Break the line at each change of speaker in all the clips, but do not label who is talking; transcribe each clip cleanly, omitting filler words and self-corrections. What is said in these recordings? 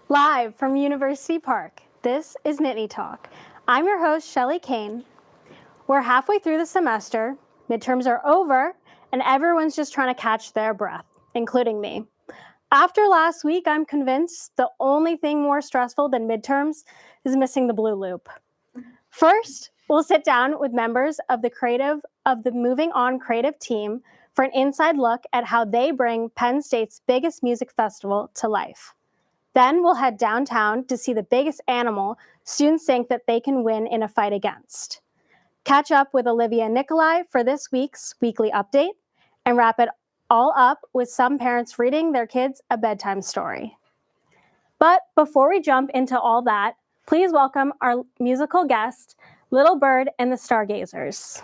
Live from University Park, this is Nittany Talk. I'm your host, Shelley Kane. We're halfway through the semester, midterms are over, and everyone's just trying to catch their breath, including me. After last week, I'm convinced the only thing more stressful than midterms is missing the blue loop. First, we'll sit down with members of the Moving On Creative team for an inside look at how they bring Penn State's biggest music festival to life. Then we'll head downtown to see the biggest animal students think that they can win in a fight against. Catch up with Olivia and Nikolai for this week's weekly update, and wrap it all up with some parents reading their kids a bedtime story. But before we jump into all that, please welcome our musical guest, Little Bird and the Stargazers.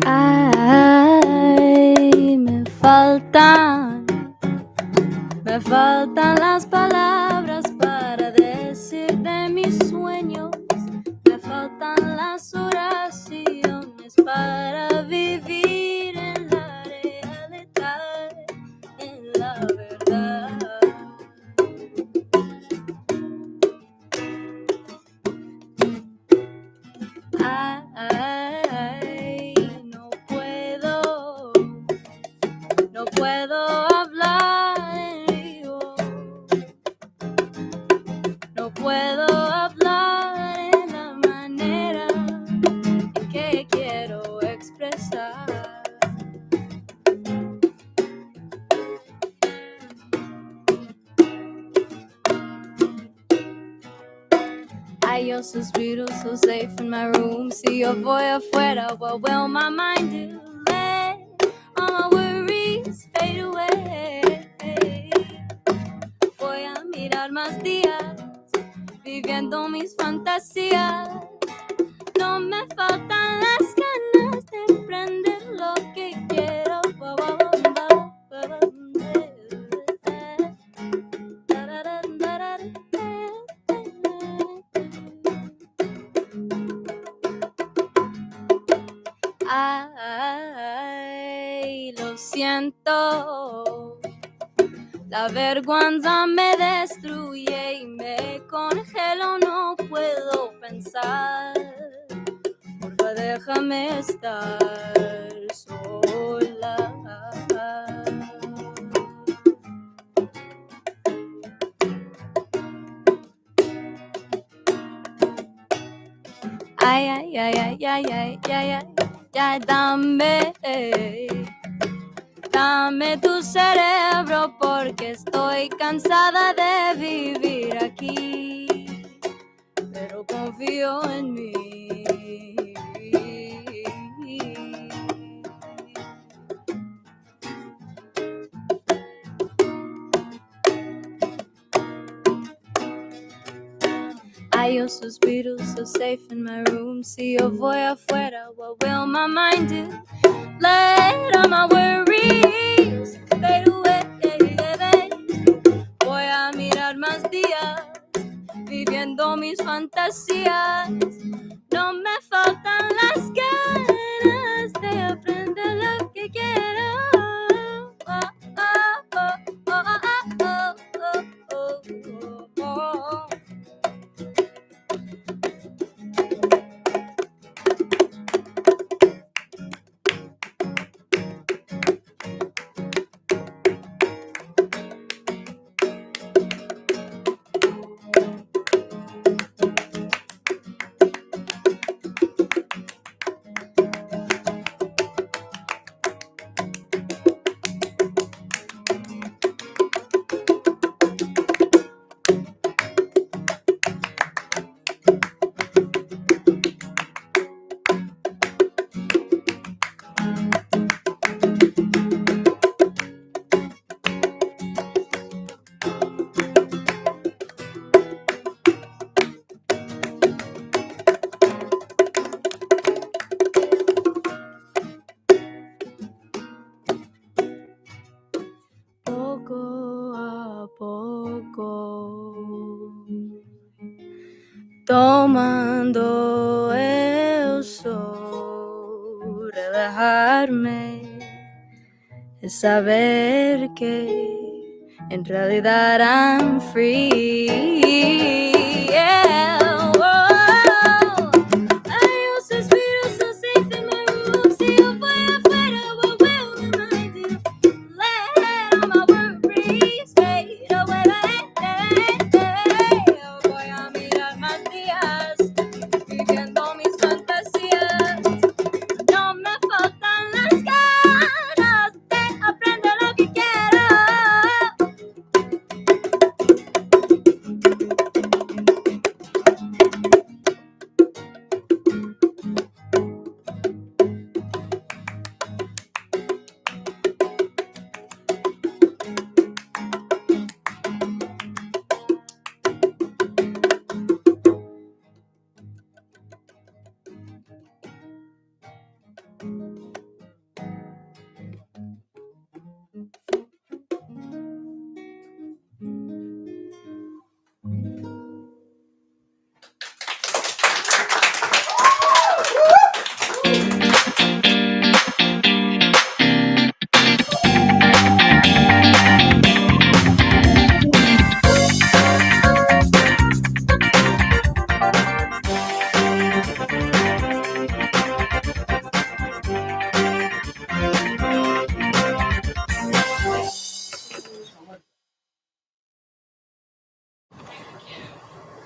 Ay, me faltan las palabras para decir de mis sueños, me faltan las oraciones para vivir en la realidad, en la verdad. Ay, no puedo hablar en vivo, no puedo hablar en la manera que quiero expresar. I yo suspiro so safe in my room. Si yo voy afuera, what will my mind do? Let all my worries fade away. Voy a mirar más días, viviendo mis fantasías. No me faltan las ganas de emprender lo que quiero. Ay, lo siento, la vergüenza me destruye y me congelo, no puedo pensar. Porfa, déjame estar sola. Ay, ay, ay, ay, ay, ay, ay, ay, ay, dame tu cerebro porque estoy cansada de vivir aquí, pero confío en mí. I yo suspiro so safe in my room. Si yo voy afuera, what will my mind do? Let all my worries fade away. Voy a mirar más días, viviendo mis fantasías. No me faltan las ganas de aprender lo que quiero. Oh, oh, oh, oh, oh, oh, oh, oh, oh. amando eu sou. Relajarme es saber que en realidad I'm free. Yeah. Oh, hay un suspiro so safe in my room. Si yo voy afuera, what will I do? Let all my worries fade away. Voy a mirar más días, viviendo mis fantasías. No me faltan las ganas de aprender lo que quiero.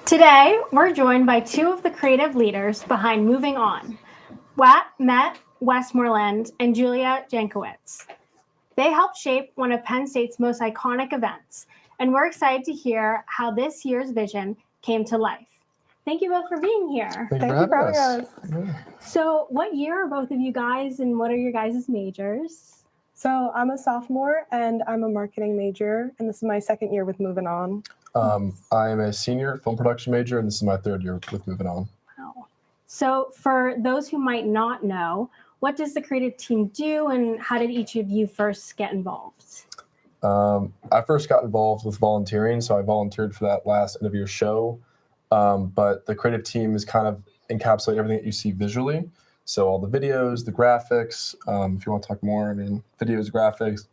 Today, we're joined by two of the creative leaders behind Moving On, Matt Westmoreland and Julia Jankowicz. They helped shape one of Penn State's most iconic events, and we're excited to hear how this year's vision came to life. Thank you both for being here.
Thank you for having us.
Yeah.
So, what year are both of you guys, and what are your guys' majors?
So I'm a sophomore and I'm a marketing major, and this is my second year with Moving On.
I am a senior film production major, and this is my third year with Moving On.
Wow. So, for those who might not know, what does the creative team do, and how did each of you first get involved?
I first got involved with volunteering, so I volunteered for that last end of year show. But the creative team is kind of encapsulate everything that you see visually. So all the videos, the graphics, if you want to talk more, I mean, videos, graphics.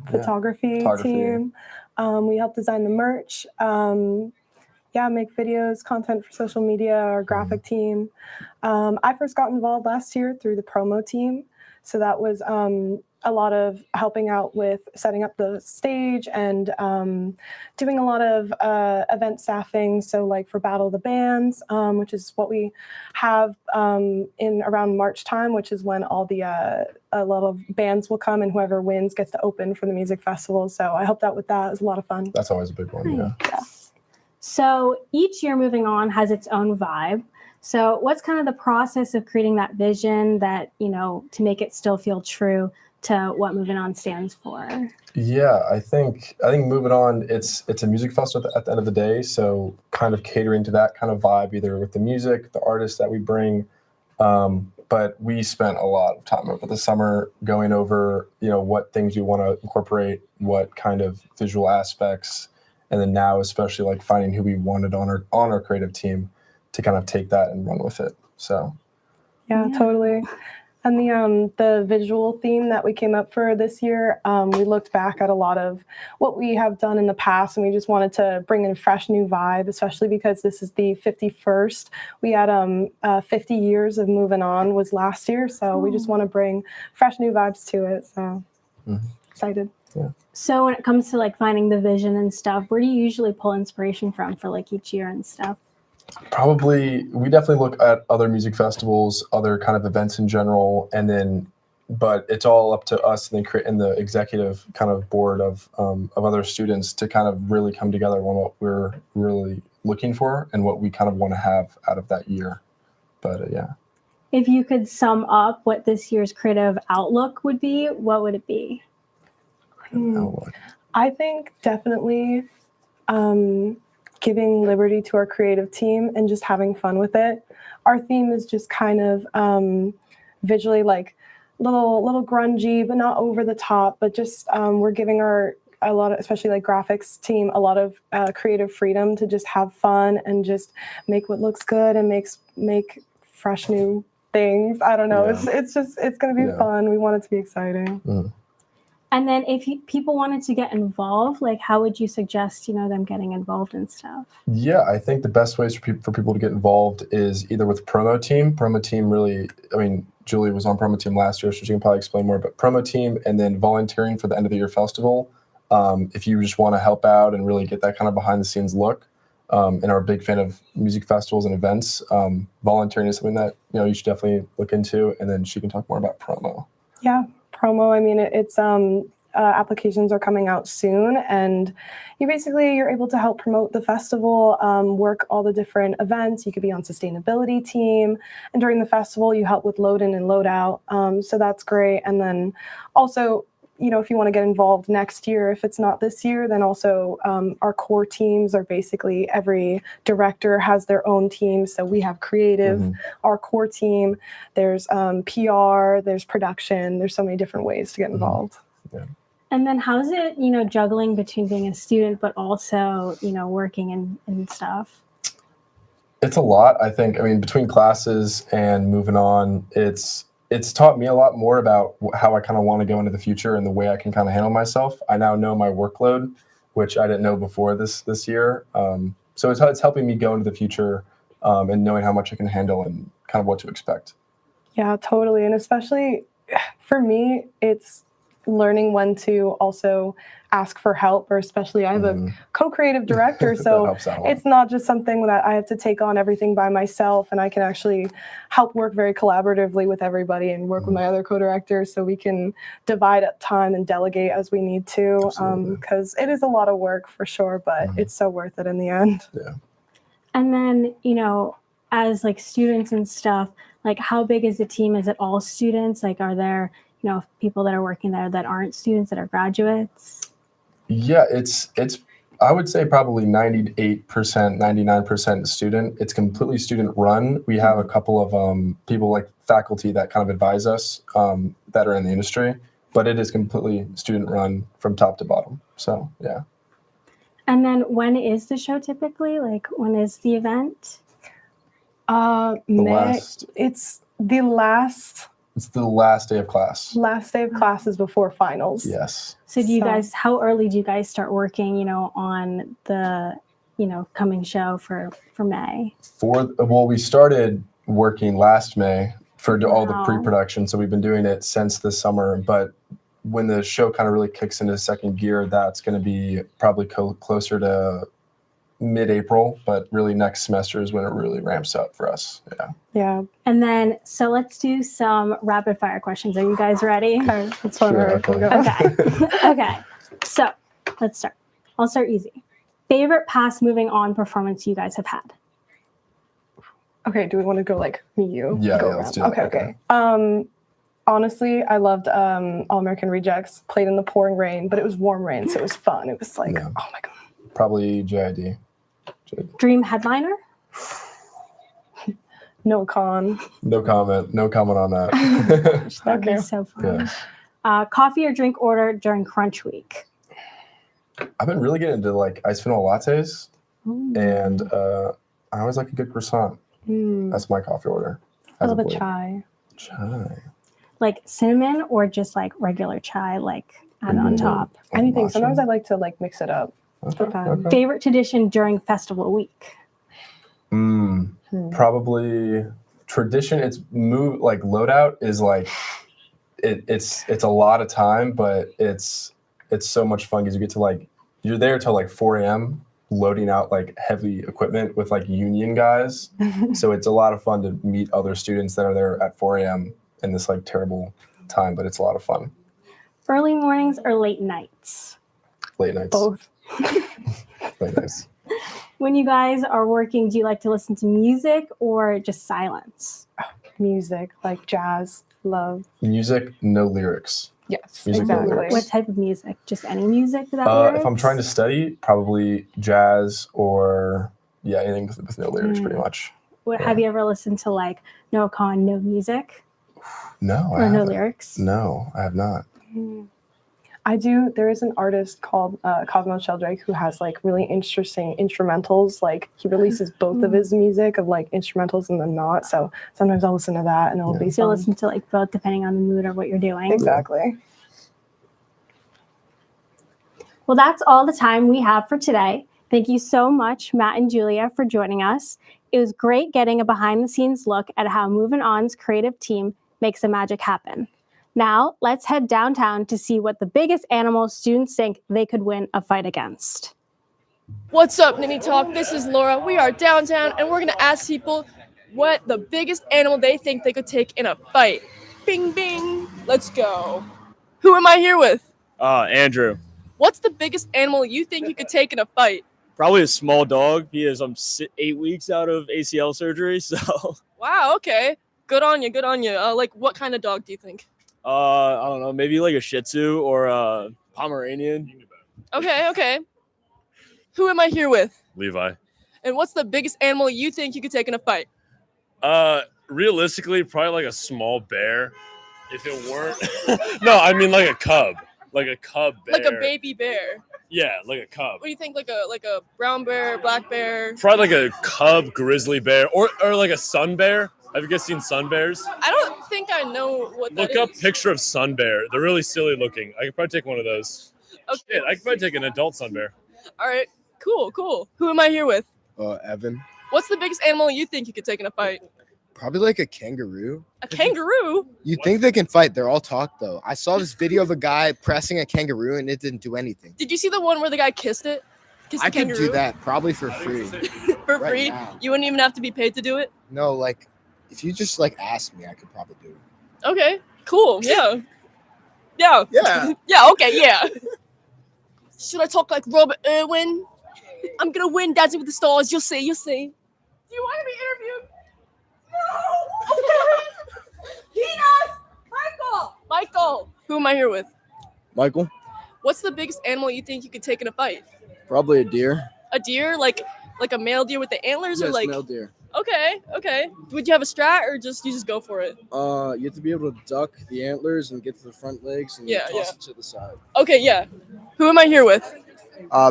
Photography team. We help design the merch. Make videos, content for social media, our graphic team. I first got involved last year through the promo team. So that was a lot of helping out with setting up the stage and doing a lot of event staffing. So like for Battle of the Bands, which is what we have in around March time, which is when all the a lot of bands will come and whoever wins gets to open for the music festival. So I helped out with that. It was a lot of fun.
That's always a big one, yeah.
So each year Moving On has its own vibe. So what's kind of the process of creating that vision that, to make it still feel true to what Moving On stands for?
Yeah, I think Moving On, it's a music festival at the end of the day. So kind of catering to that kind of vibe, either with the music, the artists that we bring. But we spent a lot of time over the summer going over, what things we want to incorporate, what kind of visual aspects, and then now especially like finding who we wanted on our creative team to kind of take that and run with it. So
yeah. Totally. And the visual theme that we came up for this year, we looked back at a lot of what we have done in the past, and we just wanted to bring in a fresh new vibe, especially because this is the 51st. We had 50 years of Moving On was last year, so we just want to bring fresh new vibes to it. So excited.
Yeah.
So when it comes to like finding the vision and stuff, where do you usually pull inspiration from for like each year and stuff?
We definitely look at other music festivals, other kind of events in general, but it's all up to us and the executive kind of board of other students to kind of really come together on what we're really looking for and what we kind of want to have out of that year. But yeah.
If you could sum up what this year's creative outlook would be, what would it be?
I think definitely giving liberty to our creative team and just having fun with it. Our theme is just kind of visually like little grungy, but not over the top, but just we're giving our a lot of, especially like graphics team, a lot of creative freedom to just have fun and just make what looks good and make fresh new things. I don't know.
Yeah.
It's going to be fun. We want it to be exciting.
Mm.
And then if people wanted to get involved, like how would you suggest, them getting involved in stuff?
Yeah, I think the best ways for people to get involved is either with promo team. Promo team really, I mean, Julie was on promo team last year, so she can probably explain more, but promo team and then volunteering for the end of the year festival. If you just want to help out and really get that kind of behind the scenes look, and are a big fan of music festivals and events, volunteering is something that, you should definitely look into. And then she can talk more about promo.
Yeah. Promo, I mean, it's applications are coming out soon, and you're able to help promote the festival, work all the different events. You could be on sustainability team, and during the festival you help with load in and load out, so that's great. And then also, if you want to get involved next year, if it's not this year, then also our core teams are basically every director has their own team. So we have creative, our core team, there's PR, there's production, there's so many different ways to get involved.
Yeah.
And then how's it, juggling between being a student, but also, working and stuff?
It's a lot, I think. I mean, between classes and moving on, it's taught me a lot more about how I kind of want to go into the future and the way I can kind of handle myself. I now know my workload, which I didn't know before this year. So it's helping me go into the future and knowing how much I can handle and kind of what to expect. Yeah,
totally. And especially for me, it's learning when to also ask for help, or especially I have a co-creative director, so it's not just something that I have to take on everything by myself, and I can actually help work very collaboratively with everybody and work with my other co-directors, so we can divide up time and delegate as we need to, because it is a lot of work for sure, but it's so worth it in the end.
Yeah.
And then, as like students and stuff, like how big is the team? Is it all students? Like, are there people that are working there that aren't students, that are graduates?
Yeah, it's I would say probably 98%, 99% student. It's completely student run. We have a couple of people like faculty that kind of advise us that are in the industry, but it is completely student run from top to bottom. So, yeah.
And then when is the show typically? Like, when is the event?
It's the last...
It's the last day of class.
Last day of class is before finals.
Yes.
So do you guys, how early do you guys start working, on the, coming show for May?
We started working last May for all the pre-production. So we've been doing it since this summer. But when the show kind of really kicks into second gear, that's going to be probably closer to mid-April, but really next semester is when it really ramps up for us.
Yeah.
And then, so let's do some rapid fire questions. Are you guys ready?
Okay. It's fun.
Sure,
Okay. So let's start. I'll start easy. Favorite past moving on performance you guys have had?
Okay. Do we want to go like me, you?
Yeah, let's do that.
Okay. Honestly, I loved All American Rejects. Played in the pouring rain, but it was warm rain, so it was fun. It was like, oh my God.
Probably JID.
Dream headliner?
No comment.
No comment on that.
That would be so fun. Yeah. Coffee or drink order during crunch week?
I've been really getting into like iced vanilla lattes, and I always like a good croissant. That's my coffee order.
I love a chai.
Chai.
Like cinnamon or just like regular chai, like on top?
Anything. Sometimes I like to like mix it up.
Okay.
Favorite tradition during festival week?
Probably tradition. It's like loadout is like it's a lot of time, but it's so much fun because you get to like you're there till like 4 a.m. loading out like heavy equipment with like union guys. So it's a lot of fun to meet other students that are there at 4 a.m. in this like terrible time, but it's a lot of fun.
Early mornings or late nights?
Late nights.
Both.
Late nights.
When you guys are working, do you like to listen to music or just silence?
Music, like jazz, love.
Music, no lyrics.
Yes,
music,
exactly.
No lyrics.
What type of music? Just any music without lyrics?
If I'm trying to study, probably jazz or anything with no lyrics, pretty much.
Have you ever listened to like no con, no music?
No,
or no lyrics?
No, I have not.
I do. There is an artist called Cosmo Sheldrake who has like really interesting instrumentals. Like he releases both of his music of like instrumentals and then not. So sometimes I'll listen to that and it'll be
So
fun.
listen to like both depending on the mood or what you're doing.
Exactly.
Well, that's all the time we have for today. Thank you so much, Matt and Julia, for joining us. It was great getting a behind-the-scenes look at how Movin On's creative team makes the magic happen. Now, let's head downtown to see what the biggest animal students think they could win a fight against.
What's up, Nittany Talk? This is Laura. We are downtown, and we're going to ask people what the biggest animal they think they could take in a fight. Bing, bing. Let's go. Who am I here with?
Andrew.
What's the biggest animal you think you could take in a fight?
Probably a small dog. He is 8 weeks out of ACL surgery, so.
Wow, okay. Good on you, good on you. Like, what kind of dog do you think?
I don't know, maybe like a Shih Tzu or a Pomeranian.
Okay. Who am I here with?
Levi.
And what's the biggest animal you think you could take in a fight?
Realistically, probably like a small bear. If it weren't, no, I mean like a cub bear.
Like a baby bear.
Yeah, like a cub.
What do you think? Like a brown bear, black bear?
Probably like a cub grizzly bear or like a sun bear. Have you guys seen sun bears?
I don't think I know what that is.
Look up picture of sun bear. They're really silly looking. I could probably take one of those.
Okay.
Shit, I could probably take an adult sun bear.
All right. Cool. Who am I here with?
Evan.
What's the biggest animal you think you could take in a fight?
Probably like a kangaroo.
A kangaroo?
You think they can fight? They're all talk though. I saw this video of a guy pressing a kangaroo and it didn't do anything.
Did you see the one where the guy kissed it? Kissed
I
the
could
kangaroo?
do that probably for free.
For
right
free?
now.
You wouldn't even have to be paid to do it?
No, like if you just like ask me, I could probably do it.
Okay. Cool. Yeah. Yeah.
Yeah.
Yeah. Okay. Yeah. Should I talk like Robert Irwin? I'm gonna win Dancing with the Stars. You'll see. Do you want to be interviewed? No. He does. Michael. Who am I here with?
Michael,
What's the biggest animal you think you could take in a fight?
probably a deer.
A deer, like a male deer with the antlers, or like?
male deer.
Okay. Would you have a strat, or you just go for it?
You have to be able to duck the antlers and get to the front legs and
Yeah,
toss it to the side.
Okay, yeah. Who am I here with?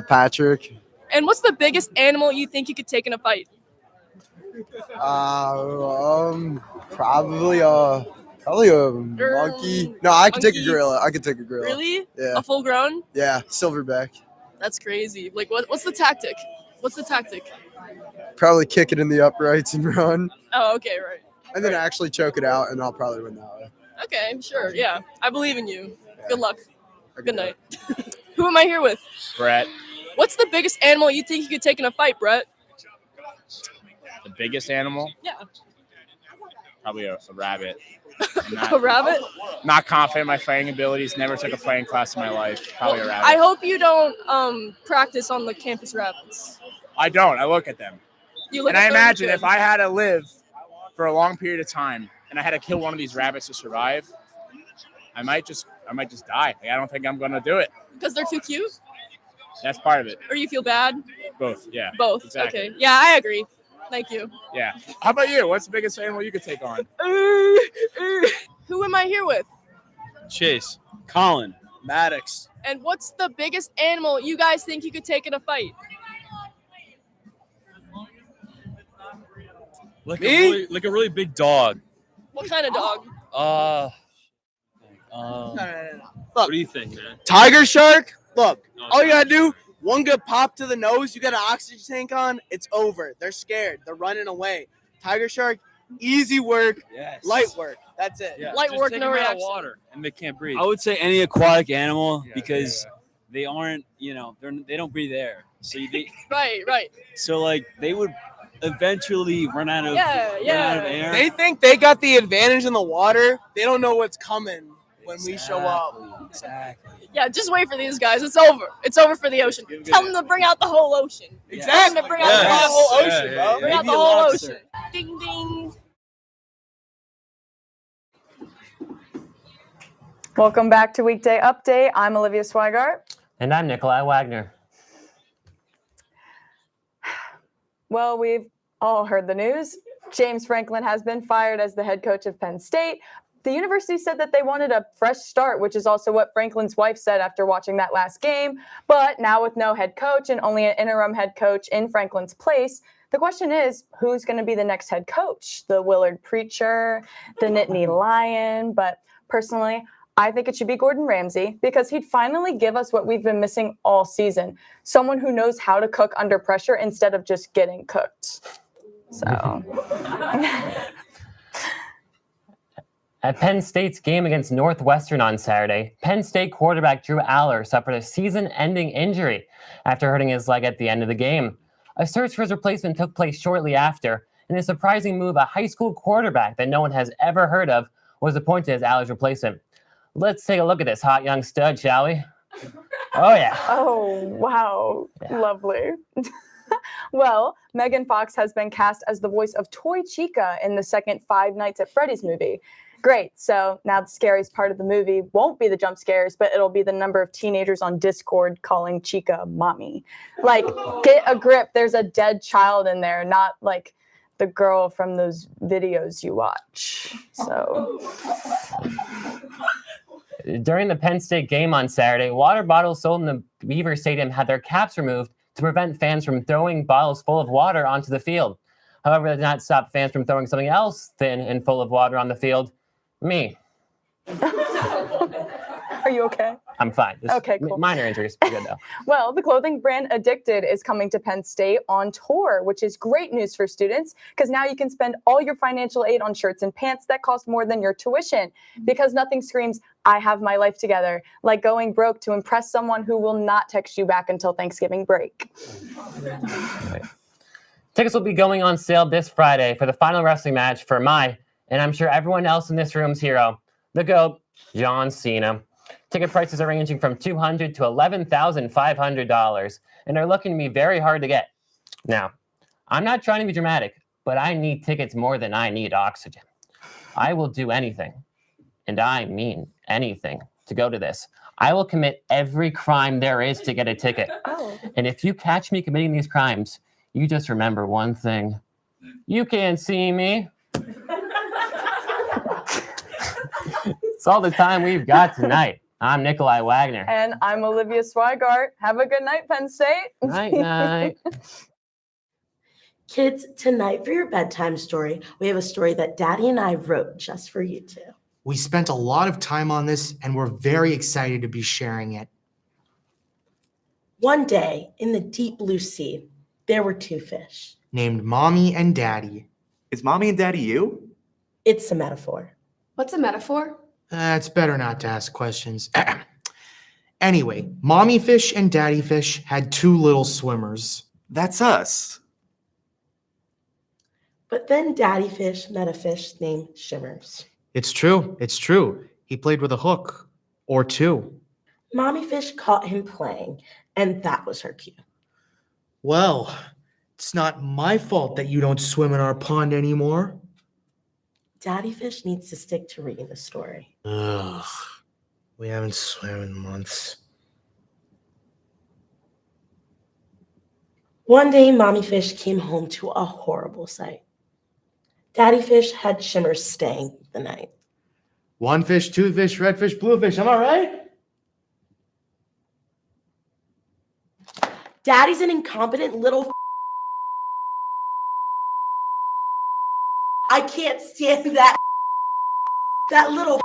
Patrick.
And what's the biggest animal you think you could take in a fight?
Probably a monkey. No, I could take a
Monkey.
gorilla. I could take a gorilla.
Really?
Yeah.
A full grown?
Yeah, silverback.
That's crazy. Like, what's the tactic?
Probably kick it in the uprights and run,
Oh, okay, right.
and then actually choke it out, and I'll probably win that way.
Okay, sure. Yeah, I believe in you. Good luck. Good night. Who am I here with?
Brett,
What's the biggest animal you think you could take in a fight, Brett?
the biggest animal,
Yeah.
probably a rabbit.
A rabbit?
Not confident in my fighting abilities. Never took a fighting class in my life. Probably a rabbit.
I hope you don't practice on the campus rabbits.
I don't. I look at them.
You look
And
at
I
them?
imagine
Good.
if I had to live for a long period of time and I had to kill one of these rabbits to survive, I might just die. Like, I don't think I'm gonna do it.
Because they're too cute?
That's part of it.
Or you feel bad?
Both. Yeah.
Both.
Exactly.
Okay. Yeah, I agree. Thank you.
Yeah. How about you? What's the biggest animal you could take on?
Who am I here with?
Chase, Colin, Maddox.
And what's the biggest animal you guys think you could take in a fight?
Like a really big dog.
What kind of dog?
What do you think, man?
Tiger shark? Look,
No,
all you gotta do, one good pop to the nose, you got an oxygen tank on, it's over. They're scared. They're running away. Tiger shark, easy work,
Yes.
light work. That's it.
Yeah.
Light
Just
work,
take
no
them out of
reaction.
water and they can't breathe.
I would say any aquatic animal
Yeah,
because they aren't, they don't breathe air. So
Right.
so like they would eventually run out of air.
They think they got the advantage in the water. They don't know what's coming when we show up.
Exactly.
Yeah, just wait for these guys. It's over. It's over for the ocean. Tell them to bring out the whole ocean.
Exactly.
Tell them to bring out the
Yes.
whole
Yeah,
ocean,
yeah,
bro.
yeah.
Bring out
Maybe
the
a
whole
lobster.
ocean. Ding, ding.
Welcome back to Weekday Update. I'm Olivia Swigart.
And I'm Nikolai Wagner.
Well, we've all heard the news. James Franklin has been fired as the head coach of Penn State. The university said that they wanted a fresh start, which is also what Franklin's wife said after watching that last game. But now with no head coach and only an interim head coach in Franklin's place, the question is, who's going to be the next head coach? The Willard Preacher, the Nittany Lion? But personally, I think it should be Gordon Ramsay because he'd finally give us what we've been missing all season. Someone who knows how to cook under pressure instead of just getting cooked. So...
At Penn State's game against Northwestern on Saturday, Penn State quarterback Drew Aller suffered a season-ending injury after hurting his leg at the end of the game. A search for his replacement took place shortly after, and a surprising move, a high school quarterback that no one has ever heard of was appointed as Aller's replacement. Let's take a look at this hot young stud, shall we? Oh, yeah.
Oh, wow. Yeah. Lovely. Well, Megan Fox has been cast as the voice of Toy Chica in the second Five Nights at Freddy's movie. Great. So now the scariest part of the movie won't be the jump scares, but it'll be the number of teenagers on Discord calling Chica mommy. Like, get a grip. There's a dead child in there, not like the girl from those videos you watch. So...
During the Penn State game on Saturday, water bottles sold in the Beaver Stadium had their caps removed to prevent fans from throwing bottles full of water onto the field. However, that did not stop fans from throwing something else thin and full of water on the field. Me.
Are you okay?
I'm fine. Just
okay, cool.
Minor injuries. Good though.
Well, the clothing brand Addicted is coming to Penn State on tour, which is great news for students because now you can spend all your financial aid on shirts and pants that cost more than your tuition because nothing screams, I have my life together, like going broke to impress someone who will not text you back until Thanksgiving break.
Tickets will be going on sale this Friday for the final wrestling match for my, and I'm sure everyone else in this room's hero, the GOAT, John Cena. Ticket prices are ranging from $200 to $11,500 and are looking to be very hard to get. Now, I'm not trying to be dramatic, but I need tickets more than I need oxygen. I will do anything, and I mean anything, to go to this. I will commit every crime there is to get a ticket.
Oh.
And if you catch me committing these crimes, you just remember one thing. You can't see me. It's all the time we've got tonight. I'm Nikolai Wagner.
And I'm Olivia Swigart. Have a good night, Penn State.
Night, night.
Kids, tonight for your bedtime story, we have a story that Daddy and I wrote just for you two.
We spent a lot of time on this, and we're very excited to be sharing it.
One day, in the deep blue sea, there were two fish.
Named Mommy and Daddy.
Is Mommy and Daddy you?
It's a metaphor.
What's a metaphor?
It's better not to ask questions. Anyway, Mommy Fish and Daddy Fish had two little swimmers.
That's us.
But then Daddy Fish met a fish named Shimmers.
It's true. It's true. He played with a hook. Or two.
Mommy Fish caught him playing, and that was her cue.
Well, it's not my fault that you don't swim in our pond anymore.
Daddy Fish needs to stick to reading the story.
Ugh. We haven't swam in months.
One day, Mommy Fish came home to a horrible sight. Daddy Fish had Shimmers staying the night.
One fish, two fish, red fish, blue fish. Am I right?
Daddy's an incompetent little I can't stand that little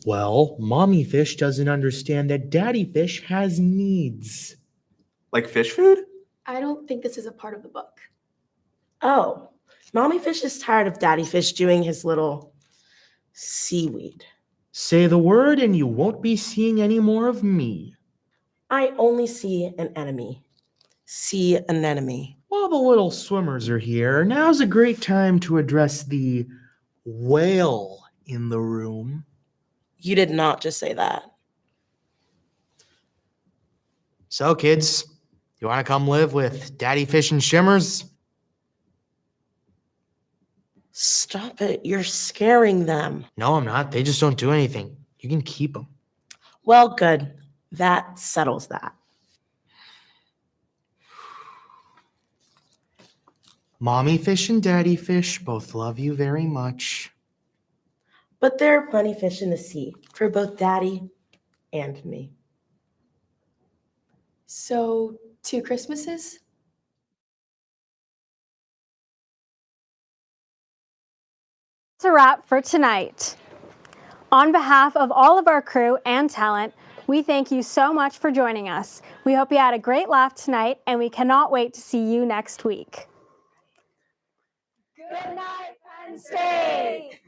Well, Mommy Fish doesn't understand that Daddy Fish has needs.
Like fish food?
I don't think this is a part of the book.
Oh, Mommy Fish is tired of Daddy Fish doing his little seaweed.
Say the word and you won't be seeing any more of me.
I only see an enemy. See an enemy.
While the little swimmers are here, now's a great time to address the whale in the room.
You did not just say that.
So, kids, you want to come live with Daddy Fish and Shimmers?
Stop it. You're scaring them.
No, I'm not. They just don't do anything. You can keep them.
Well, good. That settles that.
Mommy Fish and Daddy Fish both love you very much.
But there are plenty fish in the sea for both Daddy and me.
So, 2 Christmases?
That's a wrap for tonight. On behalf of all of our crew and talent, we thank you so much for joining us. We hope you had a great laugh tonight, and we cannot wait to see you next week.
Good night, Penn State!